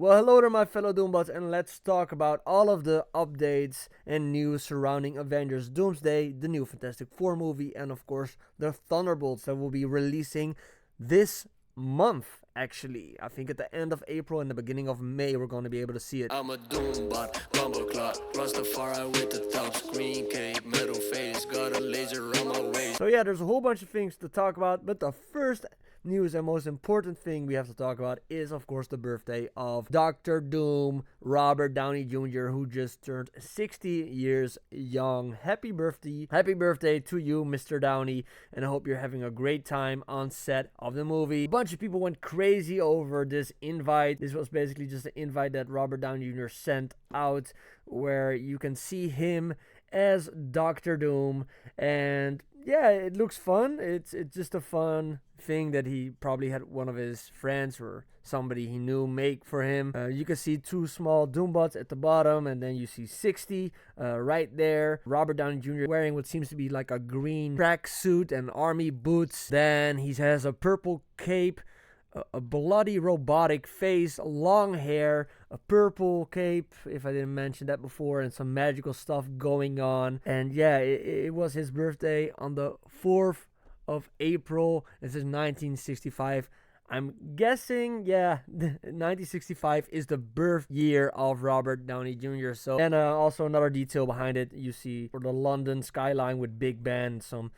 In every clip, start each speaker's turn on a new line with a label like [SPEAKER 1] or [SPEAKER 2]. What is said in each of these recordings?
[SPEAKER 1] Well, hello there, my fellow Doombots, and let's talk about all of the updates and news surrounding Avengers Doomsday, the new Fantastic Four movie, and of course, the Thunderbolts that will be releasing this month. Actually, I think at the end of April and the beginning of May, we're going to be able to see it.
[SPEAKER 2] I'm a Doombot, Bumbleclot, Rastafari with the thugs, green cape, metal face, got a laser on my waist.
[SPEAKER 1] So yeah, there's a whole bunch of things to talk about, but the first news and most important thing we have to talk about is, of course, the birthday of Dr. Doom, Robert Downey Jr., who just turned 60 years young. Happy birthday to you, Mr. Downey, and I hope you're having a great time on set of the movie. A bunch of people went crazy over this invite. This was basically just an invite that Robert Downey Jr. sent out, where you can see him as Dr. Doom, and yeah, it looks fun. It's just a fun thing that he probably had one of his friends or somebody he knew make for him. You can see two small Doombots at the bottom, and then you see 60 right there. Robert Downey Jr. wearing what seems to be like a green tracksuit and army boots. Then he has a purple cape, a bloody robotic face, long hair, a purple cape, if I didn't mention that before, and some magical stuff going on. And yeah, it was his birthday on the 4th of April. This is 1965. I'm guessing, yeah, 1965 is the birth year of Robert Downey Jr. So, and also another detail behind it, you see for the London skyline with Big Ben, some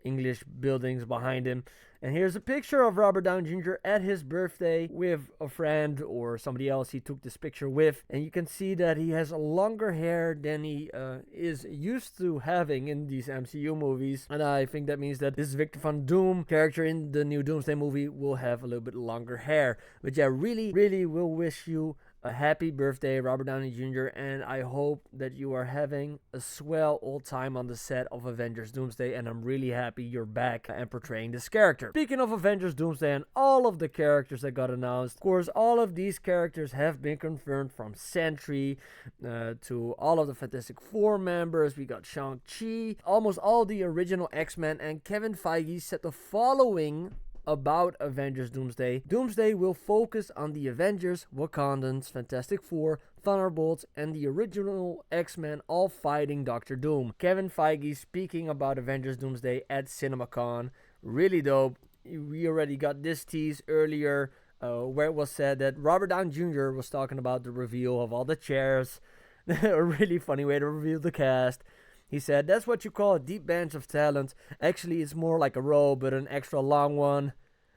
[SPEAKER 1] English buildings behind him. And here's a picture of Robert Downey Jr. at his birthday with a friend or somebody else he took this picture with. And you can see that he has longer hair than he is used to having in these MCU movies. And I think that means that this Victor Von Doom character in the new Doomsday movie will have a little bit longer hair. But yeah, really will wish you a happy birthday, Robert Downey Jr., and I hope that you are having a swell old time on the set of Avengers Doomsday, and I'm really happy you're back and portraying this character. Speaking of Avengers Doomsday and all of the characters that got announced, of course, all of these characters have been confirmed, from Sentry to all of the Fantastic Four members. We got Shang-Chi, almost all the original X-Men, and Kevin Feige said the following about Avengers Doomsday. Doomsday will focus on the Avengers, Wakandans, Fantastic Four, Thunderbolts, and the original X-Men all fighting Dr. Doom. Kevin Feige speaking about Avengers Doomsday at CinemaCon. Really dope. We already got this tease earlier where it was said that Robert Downey Jr. was talking about the reveal of all the chairs. A really funny way to reveal the cast. He said, "That's what you call a deep bench of talent. Actually, it's more like a row, but an extra long one.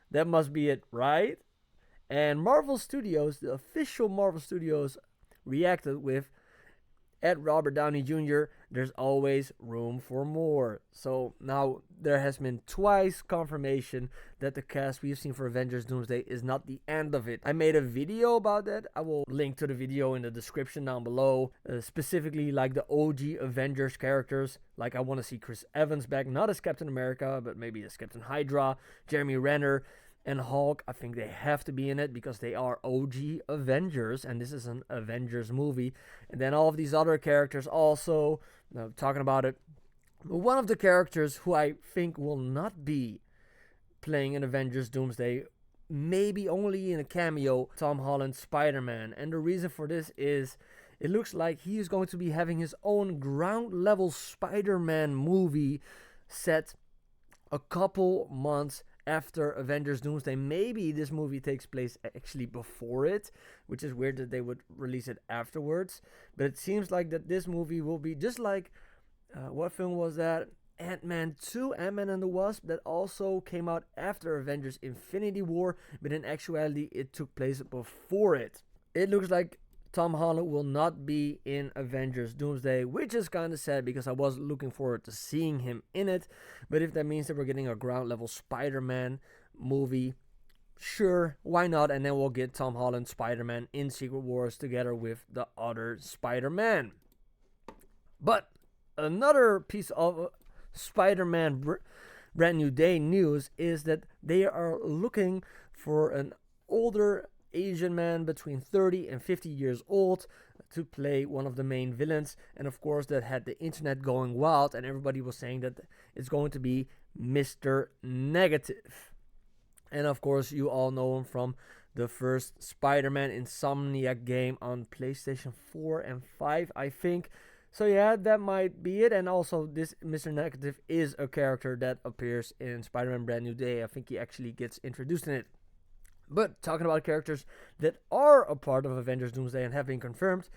[SPEAKER 1] That must be it, right?" And Marvel Studios, the official Marvel Studios, reacted with, "At Robert Downey Jr., there's always room for more." So now there has been twice confirmation that the cast we've seen for Avengers Doomsday is not the end of it. I made a video about that. I will link to the video in the description down below. Specifically like the OG Avengers characters. Like I want to see Chris Evans back, not as Captain America, but maybe as Captain Hydra, Jeremy Renner, and Hulk. I think they have to be in it because they are OG Avengers, and this is an Avengers movie. And then all of these other characters also, talking about it. One of the characters who I think will not be playing in Avengers Doomsday, maybe only in a cameo, Tom Holland's Spider-Man. And the reason for this is it looks like he is going to be having his own ground-level Spider-Man movie set a couple months after Avengers Doomsday. Maybe this movie takes place actually before it, which is weird that they would release it afterwards. But it seems like that this movie will be just like, what film was that? Ant-Man 2, Ant-Man and the Wasp, that also came out after Avengers Infinity War, but in actuality it took place before it. It looks like Tom Holland will not be in Avengers Doomsday, which is kind of sad because I was looking forward to seeing him in it. But if that means that we're getting a ground level Spider-Man movie, sure, why not? And then we'll get Tom Holland Spider-Man in Secret Wars together with the other Spider-Man. But another piece of Spider-Man Brand New Day news is that they are looking for an older Asian man between 30 and 50 years old to play one of the main villains. And of course that had the internet going wild, and everybody was saying that it's going to be Mr. Negative. And of course you all know him from the first Spider-Man Insomniac game on PlayStation 4 and 5, I think. So yeah, that might be it. And also, this Mr. Negative is a character that appears in Spider-Man Brand New Day. I think he actually gets introduced in it. But talking about characters that are a part of Avengers Doomsday and have been confirmed,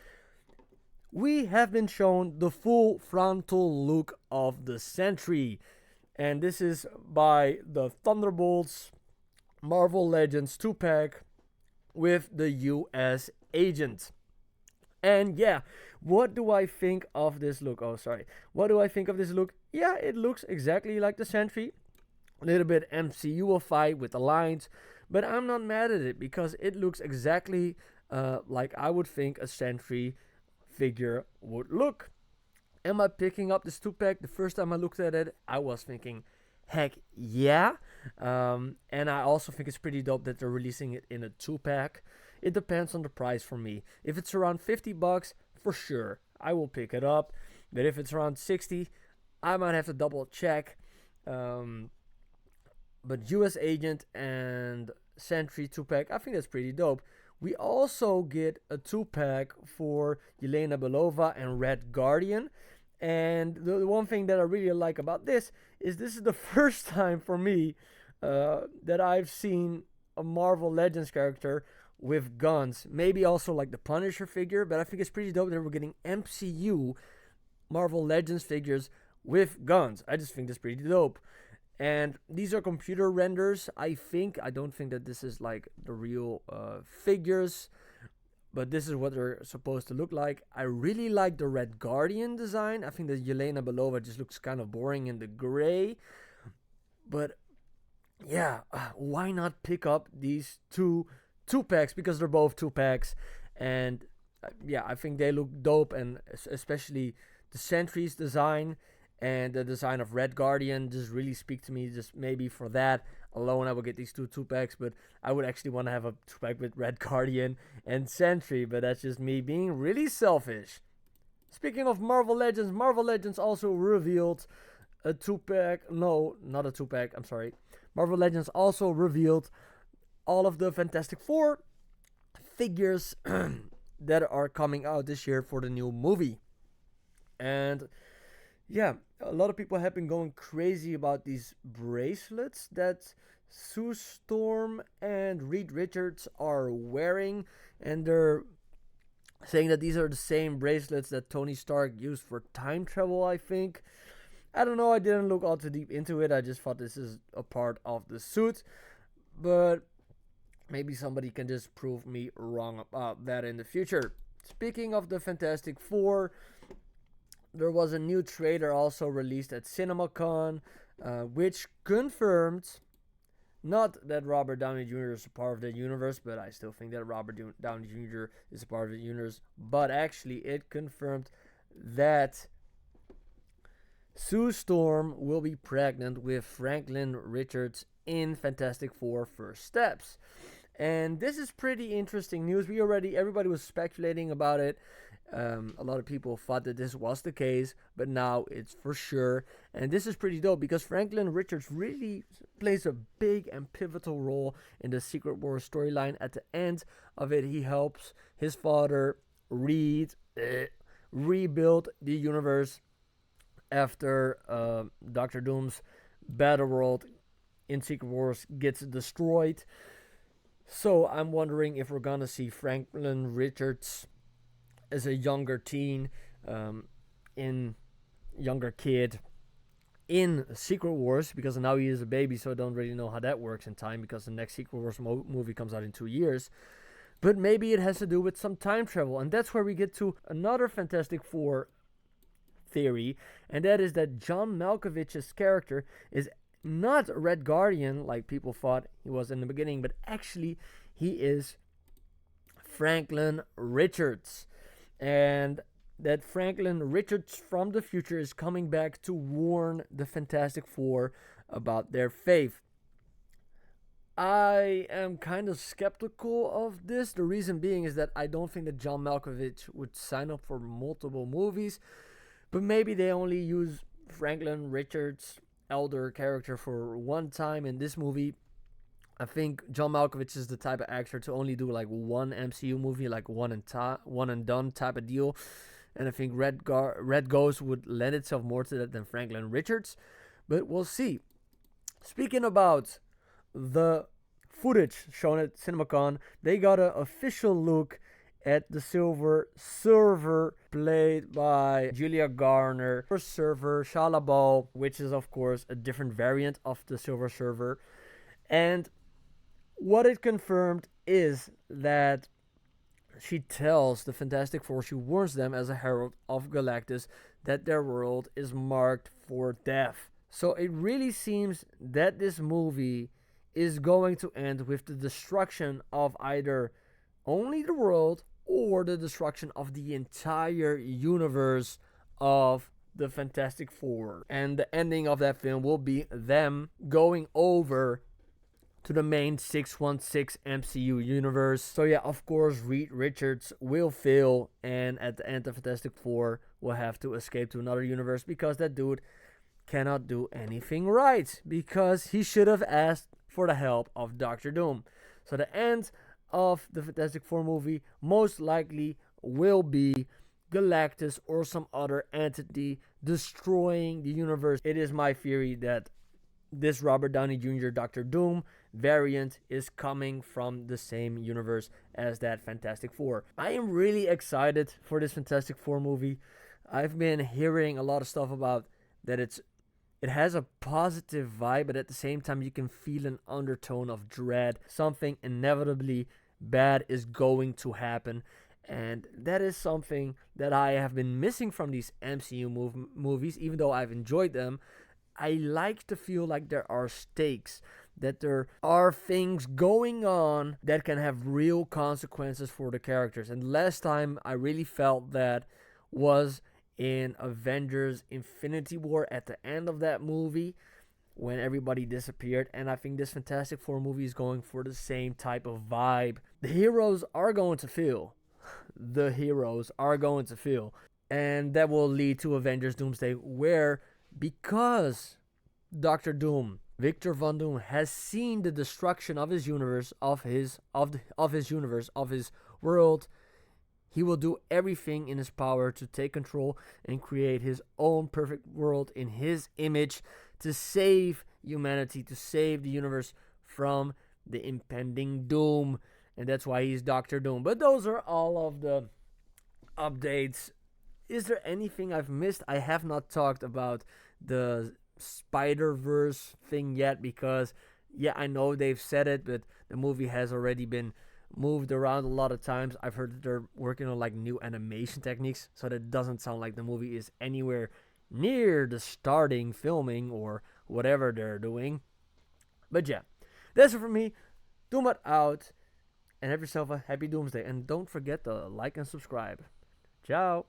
[SPEAKER 1] we have been shown the full frontal look of the Sentry. And this is by the Thunderbolts Marvel Legends 2-pack with the US Agent. And yeah, what do I think of this look? What do I think of this look? Yeah, it looks exactly like the Sentry. A little bit MCU-ified with the lines. But I'm not mad at it because it looks exactly like I would think a Sentry figure would look. Am I picking up this 2-pack? The first time I looked at it, I was thinking, heck yeah. And I also think it's pretty dope that they're releasing it in a 2-pack. It depends on the price for me. If it's around $50, for sure, I will pick it up. But if it's around 60, I might have to double check. But US Agent and Sentry 2-pack, I think that's pretty dope. We also get a 2-pack for Yelena Belova and Red Guardian. And the one thing that I really like about this is the first time for me that I've seen a Marvel Legends character with guns. Maybe also like the Punisher figure, but I think it's pretty dope that we're getting MCU Marvel Legends figures with guns. I just think that's pretty dope. And these are computer renders, I think. I don't think that this is like the real figures, but this is what they're supposed to look like. I really like the Red Guardian design. I think that Yelena Belova just looks kind of boring in the gray. But yeah, why not pick up these two 2-packs, because they're both 2-packs. And yeah, I think they look dope, and especially the Sentry's design and the design of Red Guardian just really speak to me. Just maybe for that alone I will get these 2-packs, but I would actually want to have a 2-pack with Red Guardian and Sentry, but that's just me being really selfish. Speaking of Marvel Legends also revealed a 2-pack. No, not a 2-pack, I'm sorry. Marvel Legends also revealed all of the Fantastic Four figures that are coming out this year for the new movie. And yeah, a lot of people have been going crazy about these bracelets that Sue Storm and Reed Richards are wearing. And they're saying that these are the same bracelets that Tony Stark used for time travel, I think. I don't know, I didn't look all too deep into it. I just thought this is a part of the suit. But maybe somebody can just prove me wrong about that in the future. Speaking of the Fantastic Four, there was a new trailer also released at CinemaCon, which confirmed not that Robert Downey Jr. is a part of the universe, but I still think that Robert Downey Jr. is a part of the universe. But actually, it confirmed that Sue Storm will be pregnant with Franklin Richards in Fantastic Four First Steps. And this is pretty interesting news. Everybody was speculating about it. A lot of people thought that this was the case, but now it's for sure. And this is pretty dope because Franklin Richards really plays a big and pivotal role in the Secret Wars storyline. At the end of it, he helps his father rebuild the universe after Doctor Doom's battle world in Secret Wars gets destroyed. So I'm wondering if we're gonna see Franklin Richards as a younger teen, younger kid in Secret Wars, because now he is a baby, so I don't really know how that works in time, because the next Secret Wars movie comes out in 2 years. But maybe it has to do with some time travel, and that's where we get to another Fantastic Four theory, and that is that John Malkovich's character is not Red Guardian like people thought he was in the beginning, but actually he is Franklin Richards. And that Franklin Richards from the future is coming back to warn the Fantastic Four about their fate. I am kind of skeptical of this. The reason being is that I don't think that John Malkovich would sign up for multiple movies, but maybe they only use Franklin Richards' elder character for one time in this movie, I think John Malkovich is the type of actor to only do like one MCU movie, like one and done type of deal. And I think Red Ghost would lend itself more to that than Franklin Richards. But we'll see. Speaking about the footage shown at CinemaCon, they got an official look at the Silver Surfer, played by Julia Garner. Surfer Shia LaBeouf, which is of course a different variant of the Silver Surfer. And what it confirmed is that she tells the Fantastic Four, she warns them as a herald of Galactus that their world is marked for death. So it really seems that this movie is going to end with the destruction of either only the world or the destruction of the entire universe of the Fantastic Four. And the ending of that film will be them going over to the main 616 MCU universe. So yeah, of course, Reed Richards will fail, and at the end, the Fantastic Four will have to escape to another universe because that dude cannot do anything right, because he should have asked for the help of Doctor Doom. So the end of the Fantastic Four movie most likely will be Galactus or some other entity destroying the universe. It is my theory that this Robert Downey Jr. Doctor Doom variant is coming from the same universe as that Fantastic Four. I am really excited for this Fantastic Four movie. I've been hearing a lot of stuff about that it has a positive vibe, but at the same time you can feel an undertone of dread. Something inevitably bad is going to happen. And that is something that I have been missing from these MCU movies, even though I've enjoyed them. I like to feel like there are stakes, that there are things going on that can have real consequences for the characters. And last time I really felt that was in Avengers Infinity War at the end of that movie when everybody disappeared. And I think this Fantastic Four movie is going for the same type of vibe. The heroes are going to feel. The heroes are going to feel. And that will lead to Avengers Doomsday, where because Doctor Doom, Victor Von Doom, has seen the destruction of his universe, of his world, he will do everything in his power to take control and create his own perfect world in his image to save humanity, to save the universe from the impending doom. And that's why he's Doctor Doom. But those are all of the updates. Is there anything I've missed? I have not talked about the Spider-Verse thing yet because, yeah, I know they've said it, but the movie has already been moved around a lot of times. I've heard that they're working on like new animation techniques, so that doesn't sound like the movie is anywhere near the starting filming or whatever they're doing. But yeah, that's it for me. Doom it out, and have yourself a happy Doomsday. And don't forget to like and subscribe. Ciao.